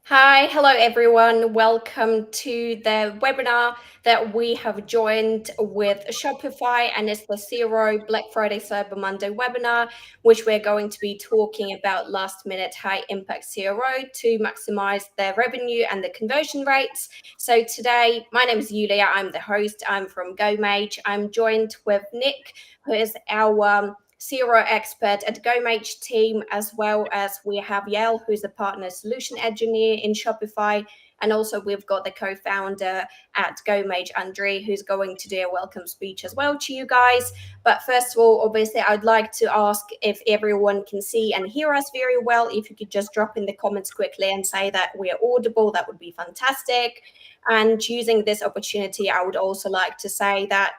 Hello everyone. Welcome to the webinar that we have joined with Shopify, and it's the CRO Black Friday Cyber Monday webinar, which we're going to be talking about last minute high impact CRO to maximize their revenue and the conversion rates. So today, my name is Yuliia. I'm the host. I'm from GoMage. I'm joined with Nick, who is our CRO expert at GoMage team, as well as we have Yael, who's a partner solution engineer in Shopify. And also we've got the co-founder at GoMage, Andre, who's going to do a welcome speech as well to you guys. But first of all, obviously, I'd like to ask if everyone can see and hear us very well. If you could just drop in the comments quickly and say that we're audible, that would be fantastic. And using this opportunity, I would also like to say that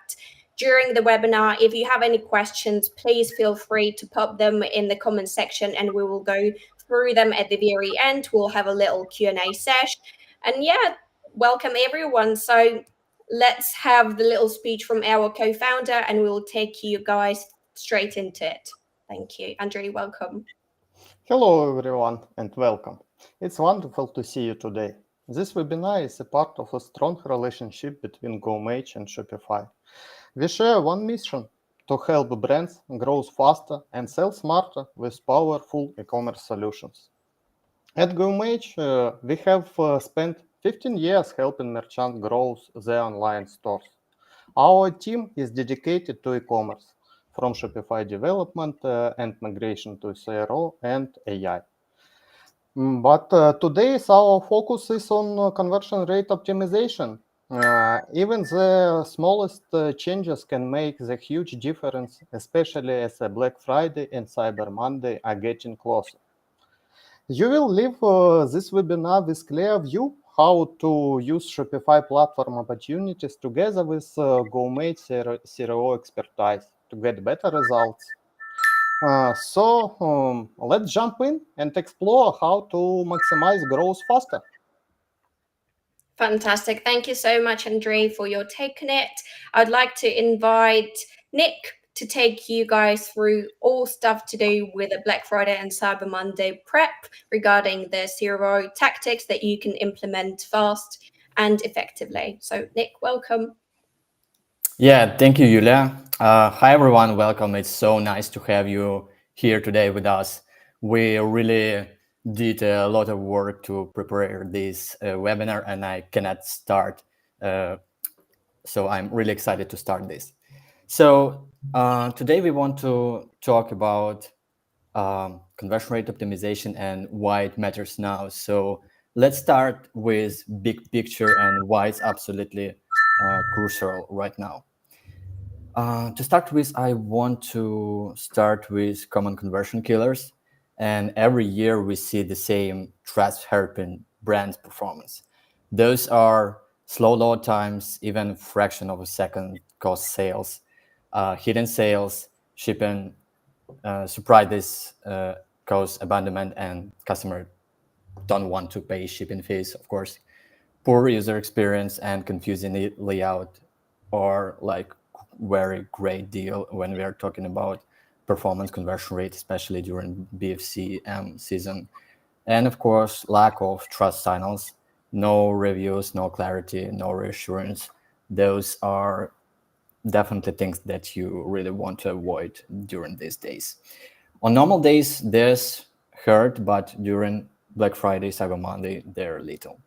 during the webinar, if you have any questions, please feel free to pop them in the comment section and we will go through them at the very end. We'll have a little Q&A session. And yeah, welcome everyone. So let's have the little speech from our co-founder and we'll take you guys straight into it. Thank you. Andre, welcome. Hello everyone and welcome. It's wonderful to see you today. This webinar is a part of a strong relationship between GoMage and Shopify. We share one mission: to help brands grow faster and sell smarter with powerful e-commerce solutions. At GoMage, we have spent 15 years helping merchants grow their online stores. Our team is dedicated to e-commerce, from Shopify development and migration to CRO and AI. But today's our focus is on conversion rate optimization. Even the smallest changes can make the huge difference, especially as Black Friday and Cyber Monday are getting closer. You will leave this webinar with clear view how to use Shopify platform opportunities together with GoMage CRO expertise to get better results. So let's jump in and explore how to maximize growth faster. Fantastic. Thank you so much, Andre, for your take on it. I'd like to invite Nick to take you guys through all stuff to do with the Black Friday and Cyber Monday prep regarding the CRO tactics that you can implement fast and effectively. So, Nick, welcome. Yeah, thank you, Yuliia. Hi, everyone. Welcome. It's so nice to have you here today with us. We really did a lot of work to prepare this webinar, and I cannot start. So I'm really excited to start this. So today we want to talk about conversion rate optimization and why it matters now. So let's start with big picture and why it's absolutely crucial right now. To start with, I want to start with common conversion killers. And every year we see the same traps helping brand performance. Those are slow load times, even fraction of a second cost sales, hidden sales, shipping, surprises, cause abandonment, and customer don't want to pay shipping fees, of course. Poor user experience and confusing layout are like very great deal when we are talking about performance conversion rate, especially during BFCM season. And of course, lack of trust signals, no reviews, no clarity, no reassurance. Those are definitely things that you really want to avoid during these days. On normal days, there's hurt, but during Black Friday, Cyber Monday, they're little.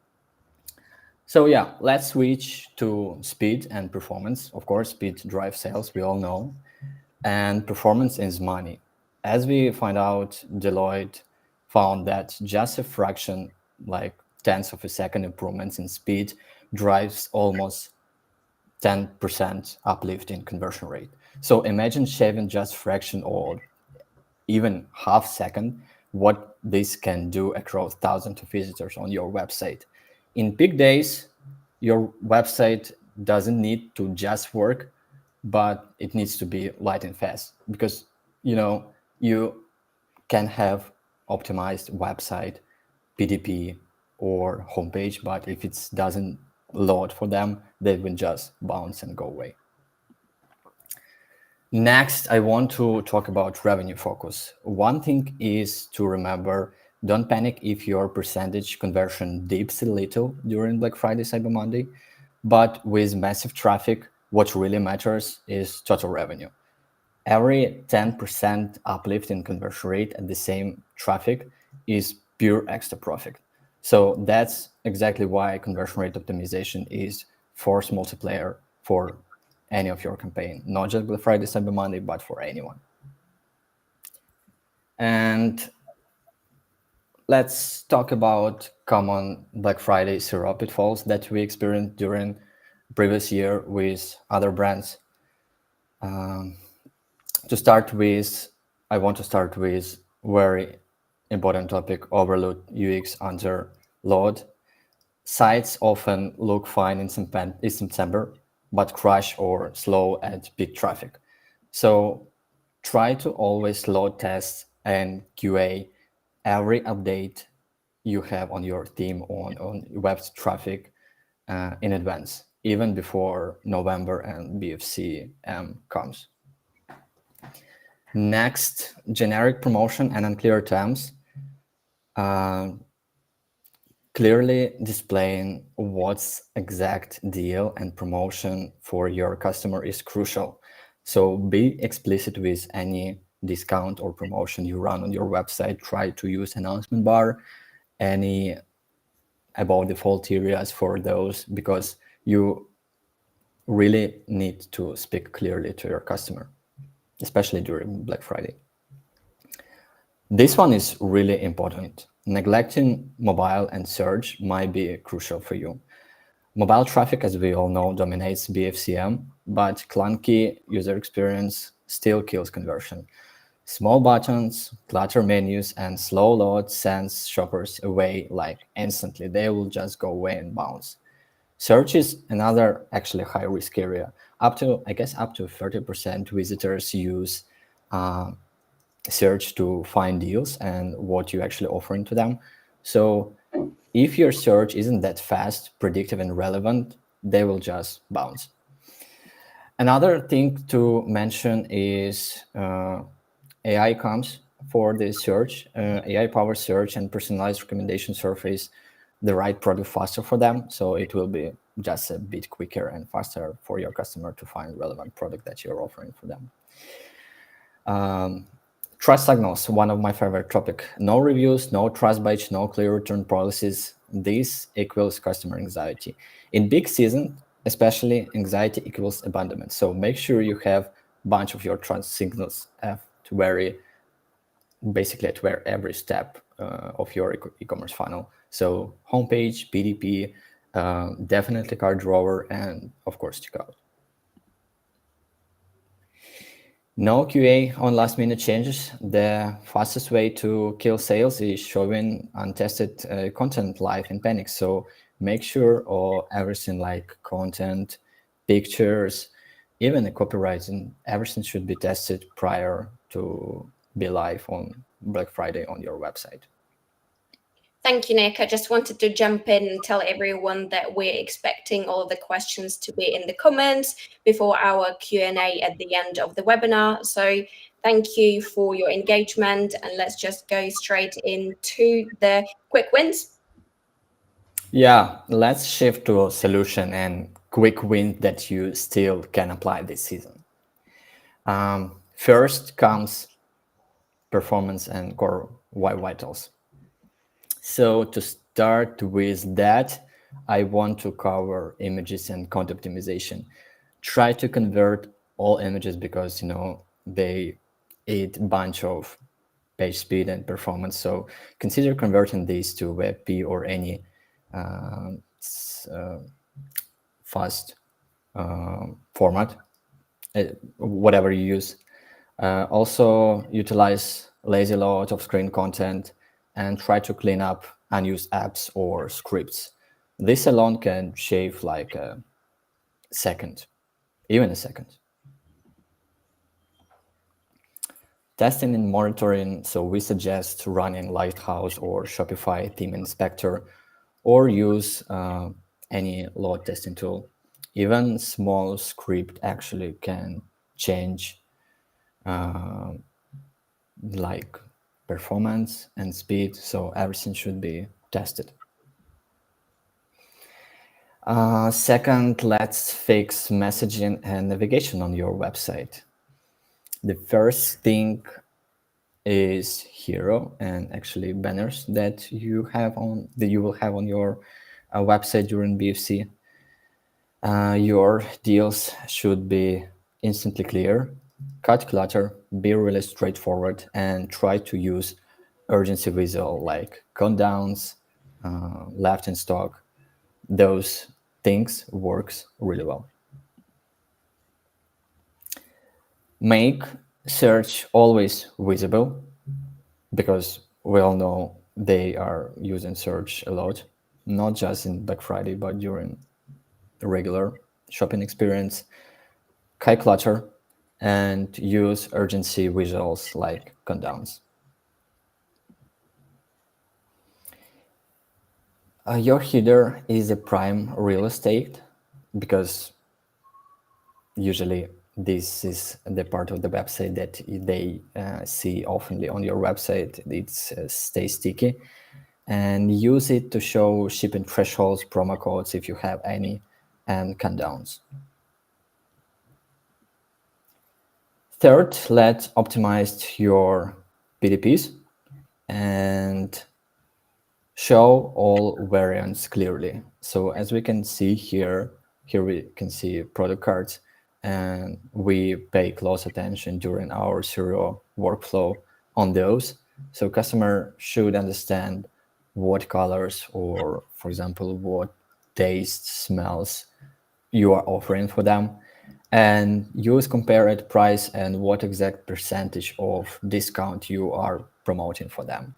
So yeah, let's switch to speed and performance. Of course, speed drives sales, we all know, and performance is money. As we find out, Deloitte found that just a fraction, like tenths of a second improvements in speed, drives almost 10% uplift in conversion rate. So imagine shaving just fraction or even half second, what this can do across thousands of visitors on your website. In peak days, your website doesn't need to just work, but it needs to be light and fast, because you can have optimized website, PDP or homepage, but if it doesn't load for them, they will just bounce and go away. Next, I want to talk about revenue focus. One thing is to remember Don't panic if your percentage conversion dips a little during Black Friday, Cyber Monday. But with massive traffic, what really matters is total revenue. Every 10% uplift in conversion rate at the same traffic is pure extra profit. So that's exactly why conversion rate optimization is force multiplier for any of your campaign, not just Black Friday, Cyber Monday, but for anyone. And let's talk about common Black Friday CRO pitfalls that we experienced during previous year with other brands. To start with, I want to start with very important topic: overload UX under load. Sites often look fine in September, but crash or slow at peak traffic. So try to always load test and QA every update you have on your theme on web traffic in advance, even before November and BFCM comes. Next, generic promotion and unclear terms. Clearly displaying what's exact deal and promotion for your customer is crucial. So be explicit with any discount or promotion you run on your website. Try to use announcement bar, any about default areas for those, because you really need to speak clearly to your customer, especially during Black Friday. This one is really important. Neglecting mobile and search might be crucial for you. Mobile traffic, as we all know, dominates BFCM, but clunky user experience still kills conversion. Small buttons, clutter menus, and slow load sends shoppers away like instantly. They will just go away and bounce. Search is another actually high risk area. Up to 30% visitors use search to find deals and what you're actually offering to them. So if your search isn't that fast, predictive, and relevant, they will just bounce. Another thing to mention is AI comes for the search. AI-powered search and personalized recommendation surface the right product faster for them. So it will be just a bit quicker and faster for your customer to find relevant product that you're offering for them. Trust signals, one of my favorite topic. No reviews, no trust badge, no clear return policies. This equals customer anxiety. In big season, especially, anxiety equals abandonment. So make sure you have a bunch of your trust signals to vary basically at where every step of your e-commerce funnel. So homepage, PDP, definitely cart drawer, and of course checkout. No QA on last minute changes. The fastest way to kill sales is showing untested content live in panic. So make sure everything like content, pictures, even the copywriting, everything should be tested prior to be live on Black Friday on your website. Thank you, Nick. I just wanted to jump in and tell everyone that we're expecting all of the questions to be in the comments before our Q&A at the end of the webinar. So thank you for your engagement, and let's just go straight into the quick wins. Yeah, let's shift to a solution and quick win that you still can apply this season. First comes performance and core vitals. So to start with that, I want to cover images and content optimization. Try to convert all images because they eat a bunch of page speed and performance. So consider converting these to WebP or any fast format, whatever you use. Also utilize lazy load of screen content and try to clean up unused apps or scripts. This alone can shave like a second, even a second. Testing and monitoring. So we suggest running Lighthouse or Shopify Theme Inspector, or use any load testing tool. Even small script actually can change like performance and speed, so everything should be tested. Second, let's fix messaging and navigation on your website. The first thing is hero and actually banners that you will have on your website during BFC. Your deals should be instantly clear, cut clutter, be really straightforward, and try to use urgency visual like countdowns, left in stock. Those things works really well. Make search always visible, because we all know they are using search a lot, not just in Black Friday, but during the regular shopping experience. High clutter, and use urgency visuals like countdowns. Your header is a prime real estate, because usually this is the part of the website that they see oftenly on your website. It's stays sticky, and use it to show shipping thresholds, promo codes if you have any, and countdowns. Third, let's optimize your PDPs and show all variants clearly. So as we can see here we can see product cards, and we pay close attention during our CRO workflow on those. So customer should understand what colors or, for example, what taste, smells you are offering for them, and use compared price and what exact percentage of discount you are promoting for them.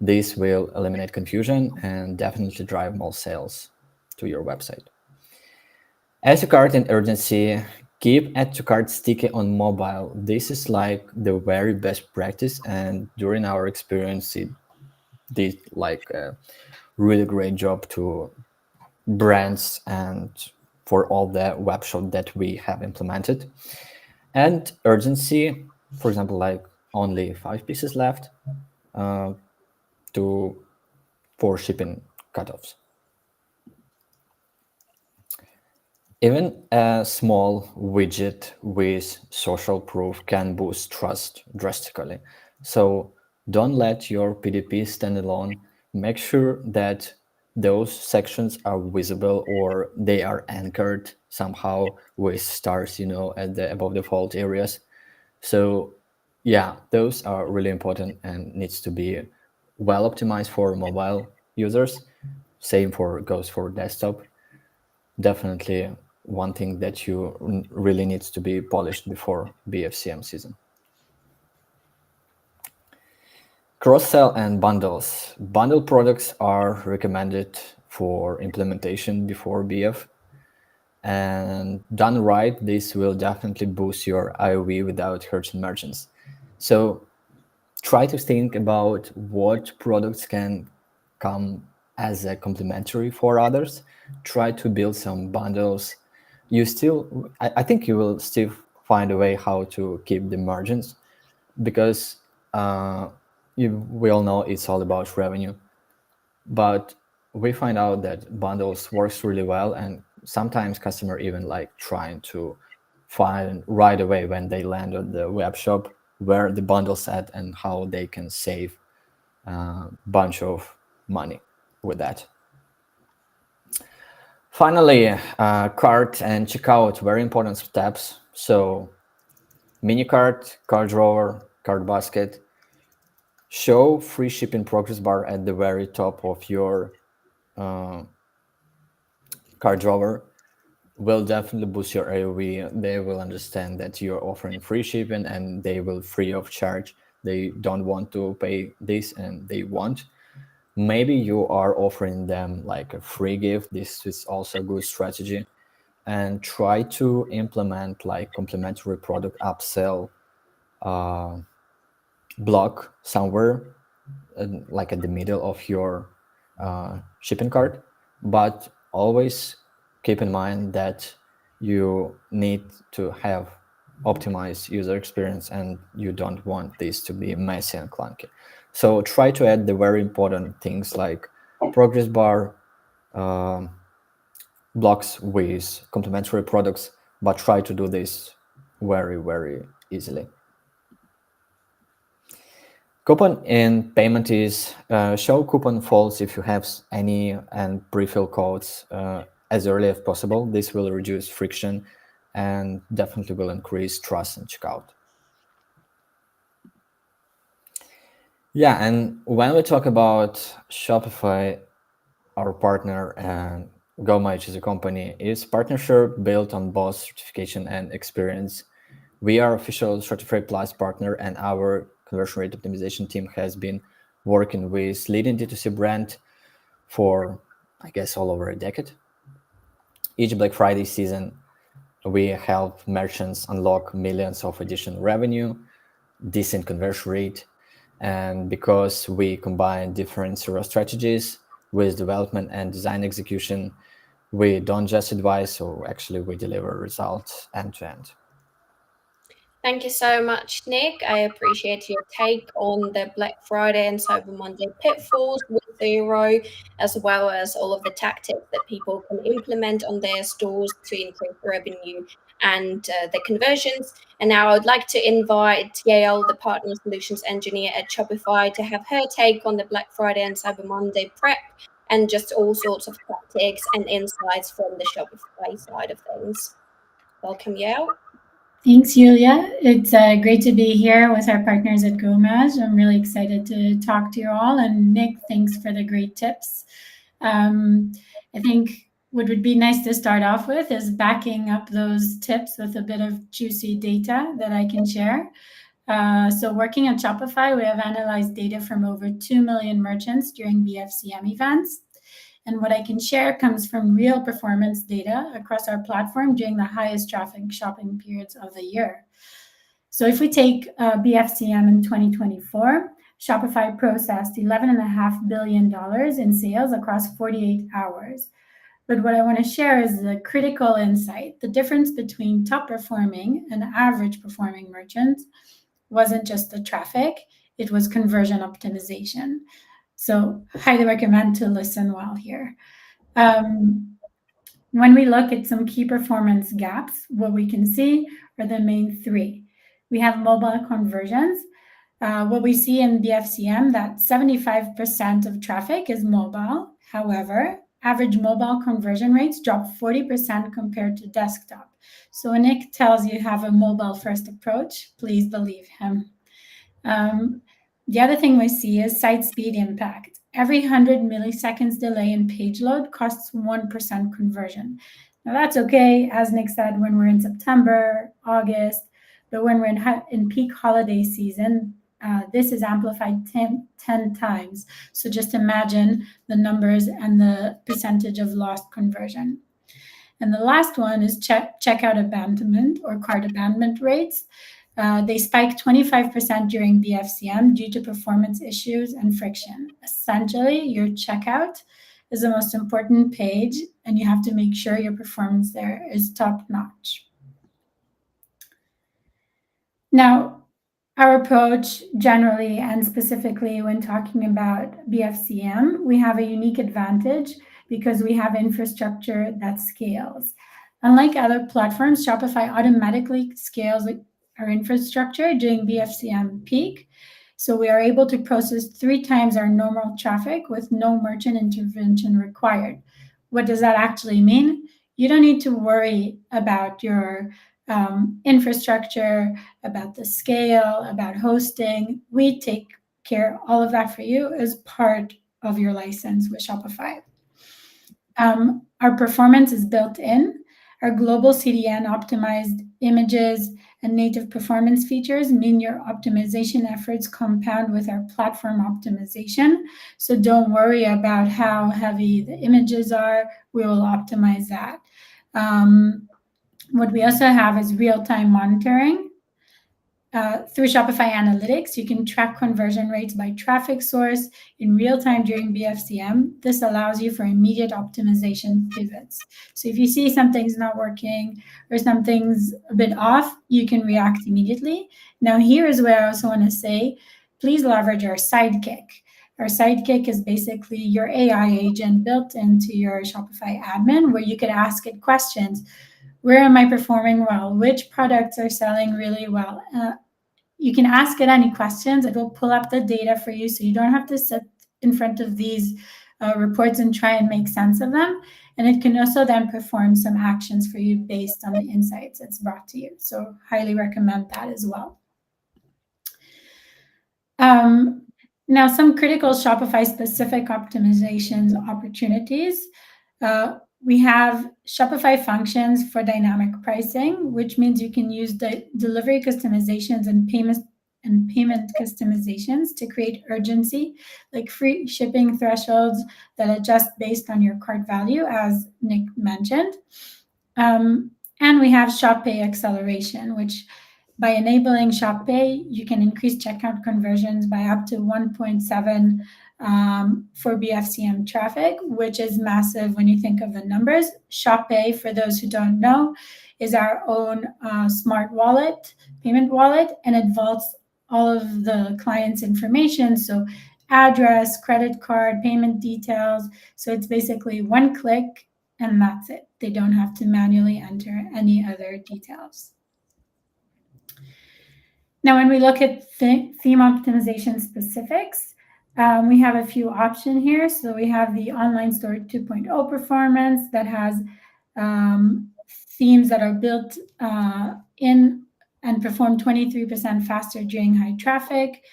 This will eliminate confusion and definitely drive more sales to your website. Add to cart and urgency. Keep add to cart sticky on mobile. This is like the very best practice, and during our experience, it did like a really great job to brands and for all the web shop that we have implemented. And urgency, for example, like only 5 pieces left to for shipping cutoffs. Even a small widget with social proof can boost trust drastically. So don't let your PDP stand alone. Make sure that those sections are visible or they are anchored somehow with stars, at the above the fold areas. So yeah, those are really important and needs to be well optimized for mobile users. Same goes for desktop. Definitely one thing that you really needs to be polished before BFCM season. Cross-sell and bundles. Bundle products are recommended for implementation before BF. And done right, this will definitely boost your IOV without hurting margins. So try to think about what products can come as a complementary for others. Try to build some bundles. I think you will still find a way how to keep the margins, because we all know it's all about revenue. But we find out that bundles works really well, and sometimes customer even like trying to find right away when they land on the web shop where the bundle's at and how they can save a bunch of money with that. Finally, cart and checkout, very important steps. So mini cart, cart drawer, cart basket. Show free shipping progress bar at the very top of your cart drawer. Will definitely boost your AOV. They will understand that you're offering free shipping and they will free of charge. They don't want to pay this and they want. Maybe you are offering them like a free gift. This is also a good strategy. And try to implement like complementary product upsell block somewhere like at the middle of your shipping cart. But always keep in mind that you need to have optimize user experience, and you don't want this to be messy and clunky. So try to add the very important things like progress bar, blocks with complementary products, but try to do this very, very easily. Coupon in payment is show coupon false if you have any, and pre-fill codes as early as possible. This will reduce friction and definitely will increase trust in checkout. Yeah, and when we talk about Shopify, our partner, and GoMage as a company, is partnership built on both certification and experience. We are official Certified Plus partner, and our conversion rate optimization team has been working with leading D2C brand for, I guess, all over a decade. Each Black Friday season, we help merchants unlock millions of additional revenue, decent conversion rate, and because we combine different CRO strategies with development and design execution, we don't just advise, so actually we deliver results end to end. Thank you so much, Nick. I appreciate your take on the Black Friday and Cyber Monday pitfalls with Zero, as well as all of the tactics that people can implement on their stores to increase revenue and the conversions. And now I would like to invite Yael, the Partner Solutions Engineer at Shopify, to have her take on the Black Friday and Cyber Monday prep and just all sorts of tactics and insights from the Shopify side of things. Welcome, Yael. Thanks, Yuliia. It's great to be here with our partners at GoMage. I'm really excited to talk to you all. And Nick, thanks for the great tips. I think what would be nice to start off with is backing up those tips with a bit of juicy data that I can share. So working at Shopify, we have analyzed data from over 2 million merchants during BFCM events. And what I can share comes from real performance data across our platform during the highest traffic shopping periods of the year. So if we take BFCM in 2024, Shopify processed $11.5 billion in sales across 48 hours. But what I want to share is the critical insight. The difference between top performing and average performing merchants wasn't just the traffic, it was conversion optimization. So highly recommend to listen well here. When we look at some key performance gaps, what we can see are the main three. We have mobile conversions. What we see in BFCM, that 75% of traffic is mobile. However, average mobile conversion rates drop 40% compared to desktop. So when Nick tells you have a mobile-first approach, please believe him. The other thing we see is site speed impact. Every 100 milliseconds delay in page load costs 1% conversion. Now that's okay, as Nick said, when we're in September, August, but when we're in peak holiday season, this is amplified 10 times. So just imagine the numbers and the percentage of lost conversion. And the last one is checkout abandonment or cart abandonment rates. They spiked 25% during BFCM due to performance issues and friction. Essentially, your checkout is the most important page, and you have to make sure your performance there is top-notch. Now, our approach generally and specifically when talking about BFCM, we have a unique advantage because we have infrastructure that scales. Unlike other platforms, Shopify automatically scales our infrastructure during BFCM peak. So we are able to process 3 times our normal traffic with no merchant intervention required. What does that actually mean? You don't need to worry about your infrastructure, about the scale, about hosting. We take care of all of that for you as part of your license with Shopify. Our performance is built in. Our global CDN optimized images and native performance features mean your optimization efforts compound with our platform optimization. So don't worry about how heavy the images are. We will optimize that. What we also have is real-time monitoring. through Shopify Analytics, you can track conversion rates by traffic source in real time during BFCM. This allows you for immediate optimization pivots. So if you see something's not working or something's a bit off, you can react immediately. Now, here is where I also want to say, please leverage our Sidekick. Our Sidekick is basically your AI agent built into your Shopify admin, where you could ask it questions. Where am I performing well? Which products are selling really well? You can ask it any questions. It will pull up the data for you, so you don't have to sit in front of these reports and try and make sense of them. And it can also then perform some actions for you based on the insights it's brought to you. So highly recommend that as well. Now, some critical Shopify-specific optimizations opportunities. We have Shopify functions for dynamic pricing, which means you can use the delivery customizations and payment customizations to create urgency, like free shipping thresholds that adjust based on your cart value, as Nick mentioned. And we have Shop Pay acceleration, which by enabling Shop Pay, you can increase checkout conversions by up to 1.7 for BFCM traffic, which is massive when you think of the numbers. Shop Pay, for those who don't know, is our own smart wallet, payment wallet, and it vaults all of the client's information. So address, credit card, payment details. So it's basically one click and that's it. They don't have to manually enter any other details. Now, when we look at theme optimization specifics, we have a few options here. So we have the online store 2.0 performance that has themes that are built in and perform 23% faster during high traffic.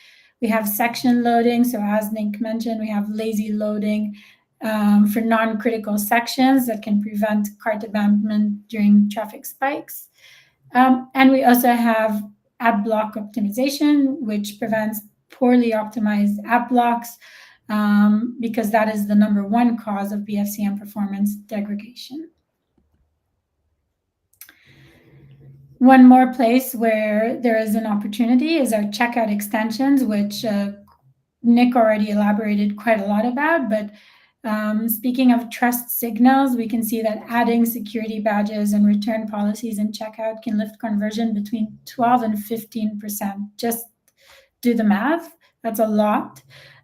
We have section loading. So as Nick mentioned, we have lazy loading for non-critical sections that can prevent cart abandonment during traffic spikes. And we also have app block optimization, which prevents poorly optimized app blocks because that is the #1 cause of BFCM performance degradation. One more place where there is an opportunity is our checkout extensions, which Nick already elaborated quite a lot about. But speaking of trust signals, we can see that adding security badges and return policies in checkout can lift conversion between 12 and 15%. Just do the math. That's a lot.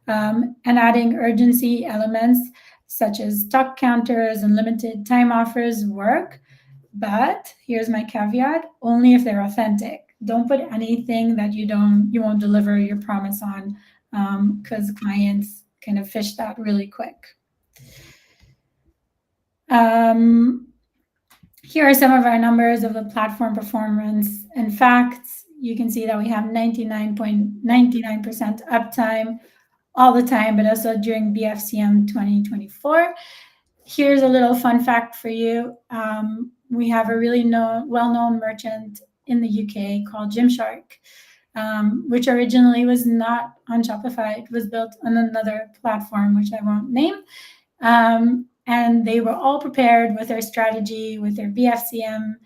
And adding urgency elements such as stock counters and limited time offers work. But here's my caveat, only if they're authentic. Don't put anything that you won't deliver your promise on, because clients kind of fish that really quick. Here are some of our numbers of the platform performance and facts. You can see that we have 99.99% uptime all the time, but also during BFCM 2024. Here's a little fun fact for you. We have a really well-known merchant in the UK called Gymshark, which originally was not on Shopify. It was built on another platform, which I won't name. And they were all prepared with their strategy, with their BFCM,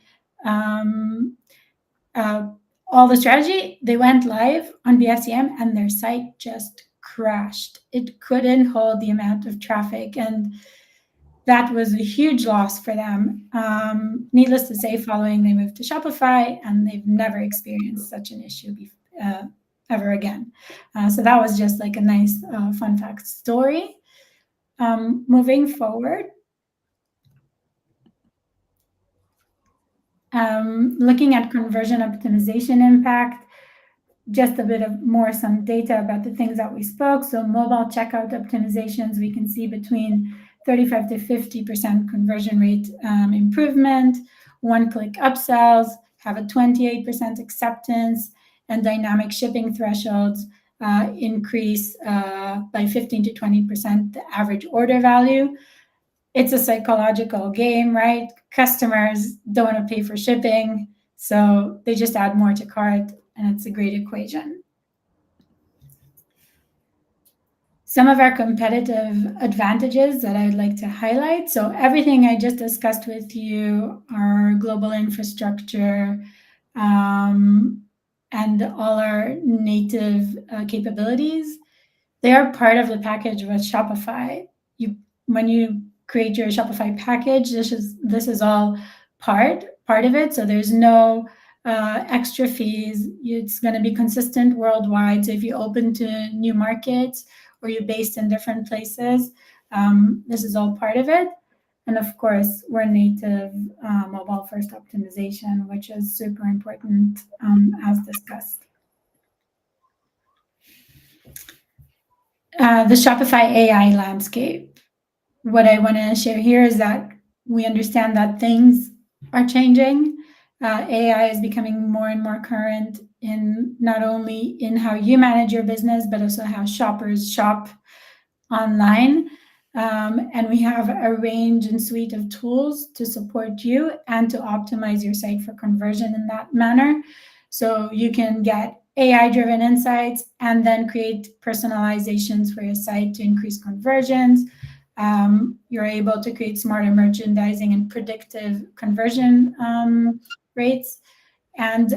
all the strategy. They went live on BFCM and their site just crashed. It couldn't hold the amount of traffic, and that was a huge loss for them. Needless to say, following they moved to Shopify, and they've never experienced such an issue ever again. So that was just like a nice fun fact story. Moving forward, looking at conversion optimization impact, just a bit of some data about the things that we spoke. So mobile checkout optimizations, we can see between 35 to 50% conversion rate improvement, one-click upsells have a 28% acceptance, and dynamic shipping thresholds increase by 15 to 20% the average order value. It's a psychological game, right? Customers don't want to pay for shipping, so they just add more to cart, and it's a great equation. Some of our competitive advantages that I'd like to highlight. So everything I just discussed with you, our global infrastructure, and all our native capabilities, they are part of the package with Shopify. When you create your Shopify package, this is all part of it. So there's no extra fees. It's going to be consistent worldwide. So if you open to new markets or you're based in different places, this is all part of it. And of course, we're native mobile first optimization, which is super important, as discussed. The Shopify AI landscape. What I want to share here is that we understand that things are changing. AI is becoming more and more current in not only in how you manage your business, but also how shoppers shop online. And we have a range and suite of tools to support you and to optimize your site for conversion in that manner. So you can get AI-driven insights and then create personalizations for your site to increase conversions. You're able to create smarter merchandising and predictive conversion rates, and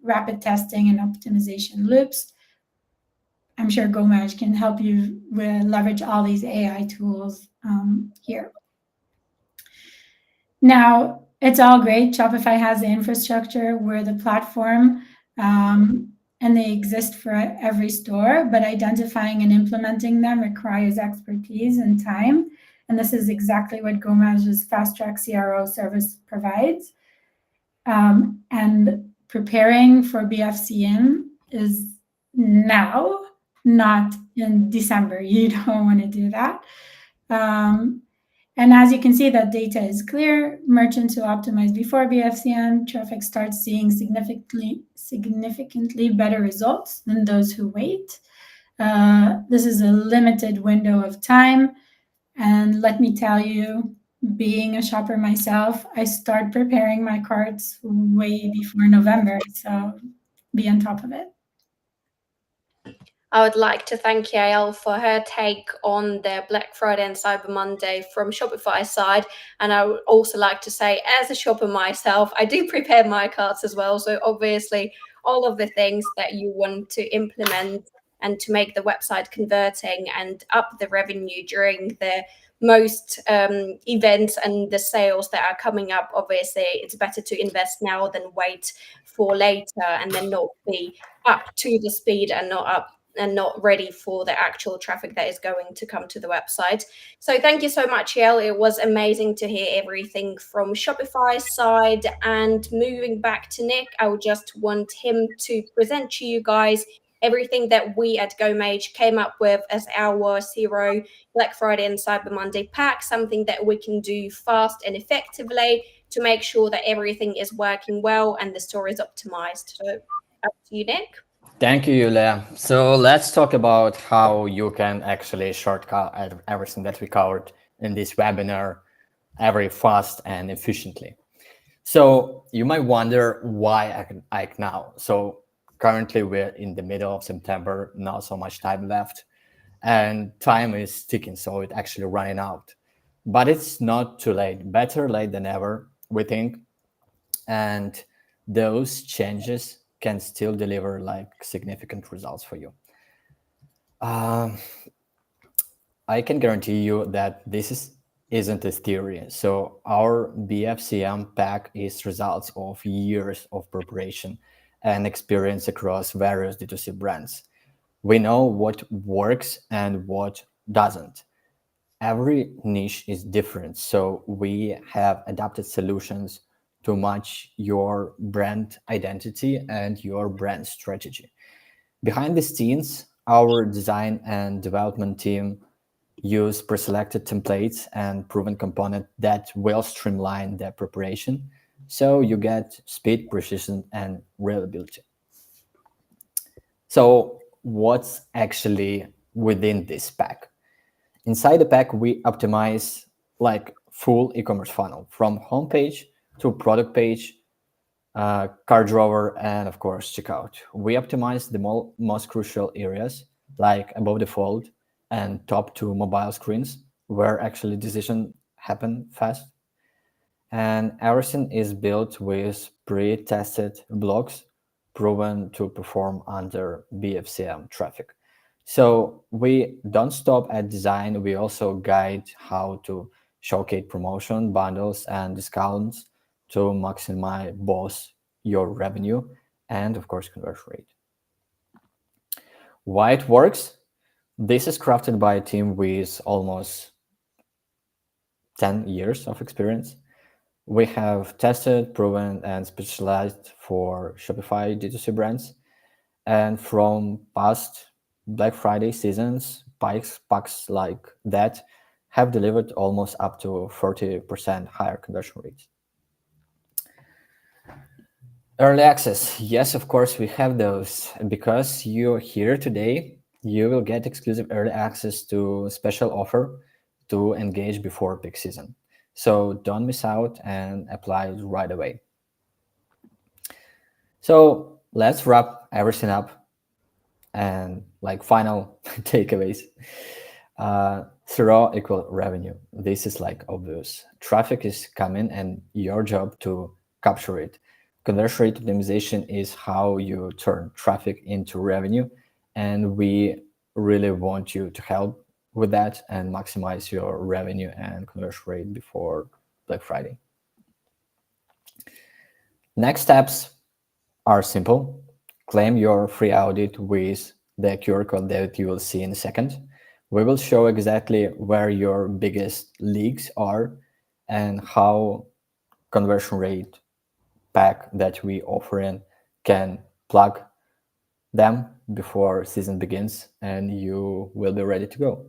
rapid testing and optimization loops. I'm sure GoMage can help you leverage all these AI tools here. Now, it's all great. Shopify has the infrastructure, we're the platform, and they exist for every store, but identifying and implementing them requires expertise and time. And this is exactly what GoMage's Fast Track CRO service provides. And preparing for BFCM is now, not in December. You don't want to do that. And as you can see, that data is clear. Merchants who optimize before BFCM traffic starts seeing significantly better results than those who wait. This is a limited window of time. And let me tell you, being a shopper myself, I start preparing my carts way before November. So be on top of it. I would like to thank Yael for her take on the Black Friday and Cyber Monday from Shopify's side. And I would also like to say, as a shopper myself, I do prepare my carts as well. So obviously, all of the things that you want to implement and to make the website converting and up the revenue during the most events and the sales that are coming up, obviously, it's better to invest now than wait for later and then not be up to the speed and not ready for the actual traffic that is going to come to the website. So thank you so much, Yael. It was amazing to hear everything from Shopify's side. And moving back to Nick, I would just want him to present to you guys everything that we at GoMage came up with as our CRO Black Friday and Cyber Monday pack, something that we can do fast and effectively to make sure that everything is working well and the store is optimized. So up to you, Nick. Thank you, Yuliia. So let's talk about how you can actually shortcut everything that we covered in this webinar very fast and efficiently. So you might wonder why Ike now. So currently we're in the middle of September, not so much time left, and time is ticking, so it's actually running out. But it's not too late. Better late than ever, we think. And those changes can still deliver like significant results for you. I can guarantee you that this isn't a theory. So our BFCM pack is results of years of preparation and experience across various D2C brands. We know what works and what doesn't. Every niche is different, so we have adapted solutions to match your brand identity and your brand strategy. Behind the scenes, our design and development team use pre-selected templates and proven components that will streamline the preparation, so you get speed, precision, and reliability. So what's actually within this pack? Inside the pack, we optimize like full e-commerce funnel from homepage to product page, cart drawer, and of course, checkout. We optimize the most crucial areas like above the fold and top to mobile screens where actually decisions happen fast. And everything is built with pre-tested blocks, proven to perform under BFCM traffic. So we don't stop at design. We also guide how to showcase promotion, bundles, and discounts to maximize both your revenue and, of course, conversion rate. Why it works? This is crafted by a team with almost 10 years of experience. We have tested, proven, and specialized for Shopify D2C brands. And from past Black Friday seasons, packs like that have delivered almost up to 40% higher conversion rates. Early access. Yes, of course, we have those. Because you're here today, you will get exclusive early access to a special offer to engage before peak season. So don't miss out and apply right away. So let's wrap everything up and like final takeaways. CRO equal revenue. This is like obvious. Traffic is coming and your job to capture it. Conversion rate optimization is how you turn traffic into revenue, and we really want you to help with that and maximize your revenue and conversion rate before Black Friday. Next steps are simple. Claim your free audit with the QR code that you will see in a second. We will show exactly where your biggest leaks are and how conversion rate pack that we offer in can plug them before season begins, and you will be ready to go.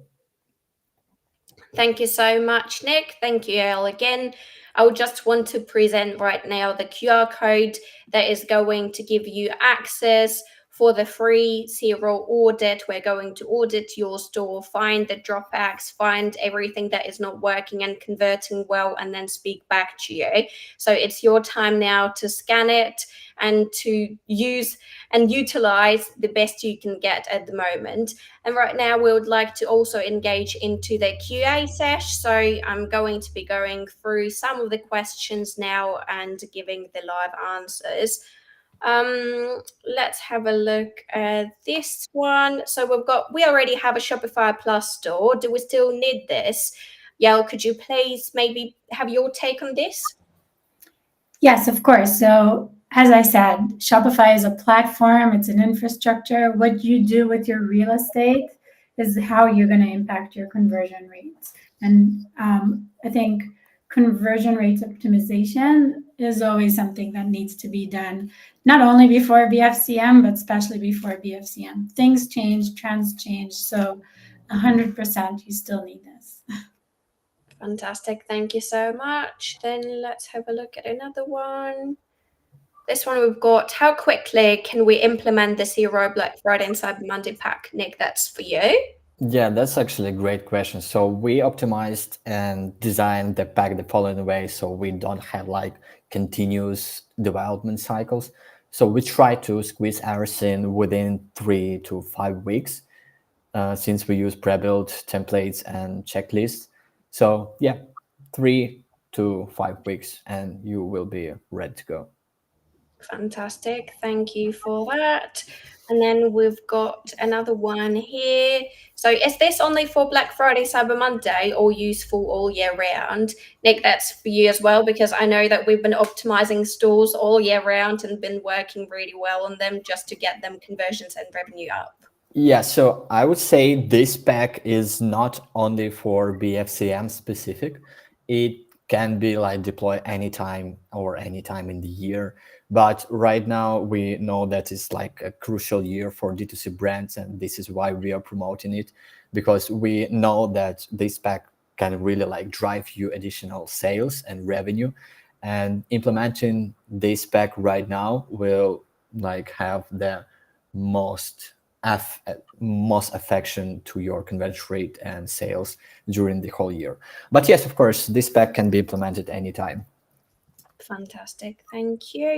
Thank you so much, Nick. Thank you, Yael, again. I would just want to present right now the QR code that is going to give you access for the free CRO audit. We're going to audit your store, find the dropbacks, find everything that is not working and converting well, and then speak back to you. So it's your time now to scan it and to use and utilize the best you can get at the moment. And right now we would like to also engage into the QA sesh. So I'm going to be going through some of the questions now and giving the live answers. Let's have a look at this one. So we already have a Shopify Plus store. Do we still need this? Yael, could you please maybe have your take on this? Yes, of course. So as I said, Shopify is a platform, it's an infrastructure. What you do with your real estate is how you're going to impact your conversion rates. And I think conversion rate optimization is always something that needs to be done, not only before BFCM, but especially before BFCM. Things change, trends change. So 100% you still need this. Fantastic. Thank you so much. Then let's have a look at another one. This one we've got, how quickly can we implement the CRO Black Friday and Cyber Monday pack? Nick, that's for you. Yeah, that's actually a great question. So we optimized and designed the pack the following way, so we don't have like continuous development cycles. So we try to squeeze everything within 3 to 5 weeks, since we use pre-built templates and checklists. So yeah, 3 to 5 weeks, and you will be ready to go. Fantastic. Thank you for that. And then we've got another one here. So is this only for Black Friday, Cyber Monday, or useful all year round? Nick, that's for you as well, because I know that we've been optimizing stores all year round and been working really well on them just to get them conversions and revenue up. Yeah, so I would say this pack is not only for BFCM specific. It can be like deployed anytime in the year. But right now we know that it's like a crucial year for D2C brands, and this is why we are promoting it, because we know that this pack can really like drive you additional sales and revenue. And implementing this pack right now will like have the most affection to your conversion rate and sales during the whole year. But yes, of course, this pack can be implemented anytime. Fantastic. Thank you.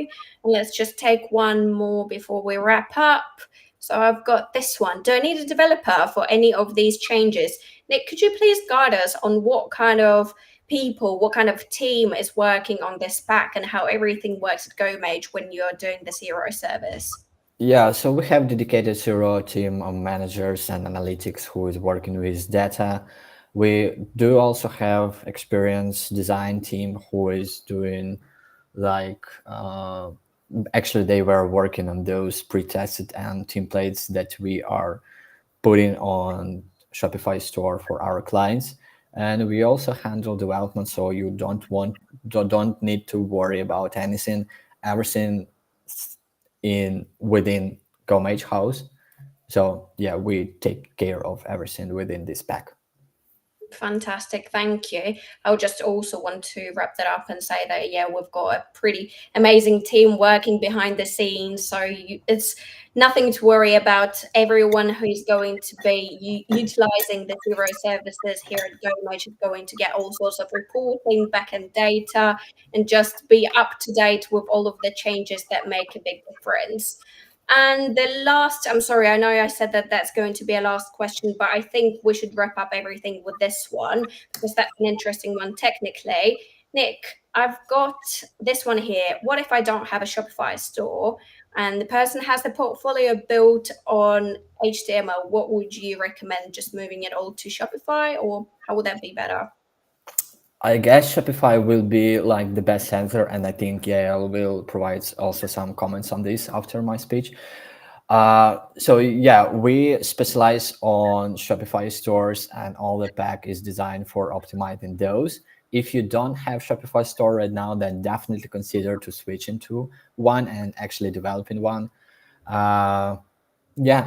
And let's just take one more before we wrap up. So I've got this one. Do I need a developer for any of these changes? Nick, could you please guide us on what kind of people, what kind of team is working on this pack, and how everything works at GoMage when you're doing the CRO service? Yeah, so we have dedicated CRO team of managers and analytics who is working with data. We do also have experienced design team who is doing like actually they were working on those pre-tested and templates that we are putting on Shopify store for our clients. And we also handle development, so you don't need to worry about anything. Everything within GoMage house. So yeah, we take care of everything within this pack. Fantastic, thank you. I'll just also want to wrap that up and say that, yeah, we've got a pretty amazing team working behind the scenes. So it's nothing to worry about. Everyone who's going to be utilizing the CRO services here at GoMage is going to get all sorts of reporting, backend data, and just be up to date with all of the changes that make a big difference. And the last, I'm sorry, I know I said that that's going to be a last question, but I think we should wrap up everything with this one because that's an interesting one technically. Nick, I've got this one here. What if I don't have a Shopify store and the person has the portfolio built on HTML? What would you recommend? Just moving it all to Shopify, or how would that be better? I guess Shopify will be like the best answer, and I think Yael will provide also some comments on this after my speech. So yeah, we specialize on Shopify stores, and all the pack is designed for optimizing those. If you don't have Shopify store right now, then definitely consider to switch into one and actually developing one. Yeah,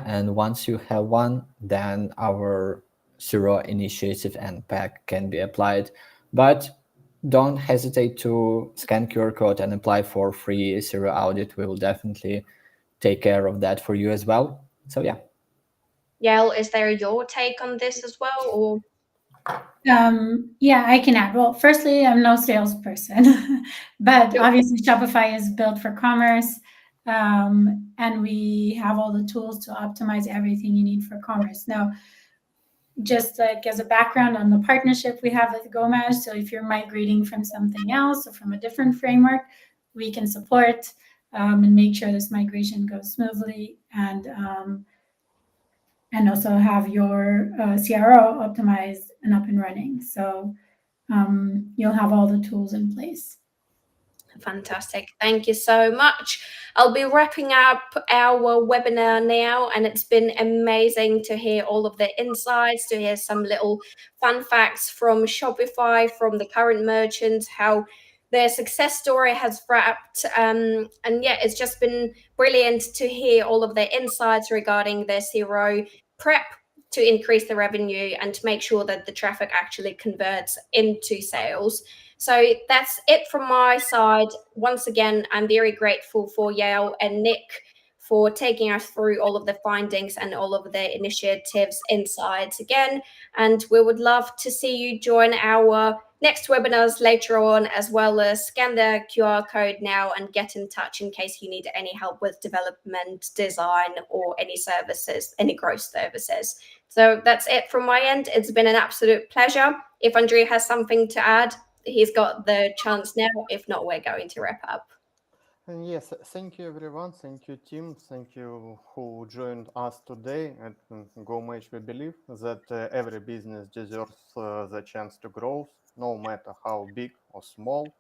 and once you have one, then our zero initiative and pack can be applied. But don't hesitate to scan QR code and apply for free CRO audit. We will definitely take care of that for you as well. So yeah. Yael, is there your take on this as well, or? Yeah, I can add. Well, firstly, I'm no salesperson, but obviously Shopify is built for commerce, and we have all the tools to optimize everything you need for commerce. Now, just like as a background on the partnership we have with GoMage, so if you're migrating from something else or from a different framework, we can support and make sure this migration goes smoothly, and also have your CRO optimized and up and running. So you'll have all the tools in place. Fantastic. Thank you so much. I'll be wrapping up our webinar now, and it's been amazing to hear all of the insights, to hear some little fun facts from Shopify, from the current merchants, how their success story has wrapped. And yeah, it's just been brilliant to hear all of the insights regarding their CRO prep to increase the revenue and to make sure that the traffic actually converts into sales. So that's it from my side. Once again, I'm very grateful for Yael and Nick for taking us through all of the findings and all of the initiatives insights again. And we would love to see you join our next webinars later on, as well as scan the QR code now and get in touch in case you need any help with development, design, or any services, any growth services. So that's it from my end. It's been an absolute pleasure. If Andrea has something to add, he's got the chance now. If not, we're going to wrap up. And yes, thank you everyone. Thank you, team. Thank you who joined us today at GoMage. We believe that every business deserves the chance to grow, no matter how big or small.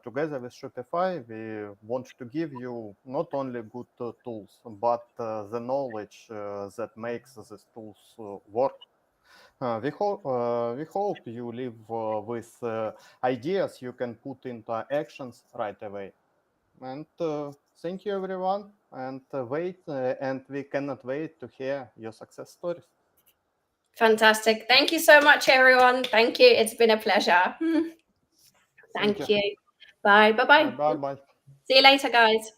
Together with Shopify, we want to give you not only good tools, but the knowledge that makes these tools work. We hope you live with ideas you can put into actions right away. And thank you, everyone. And and we cannot wait to hear your success stories. Fantastic. Thank you so much, everyone. Thank you. It's been a pleasure. Thank you. Bye. Bye-bye. Bye. See you later, guys.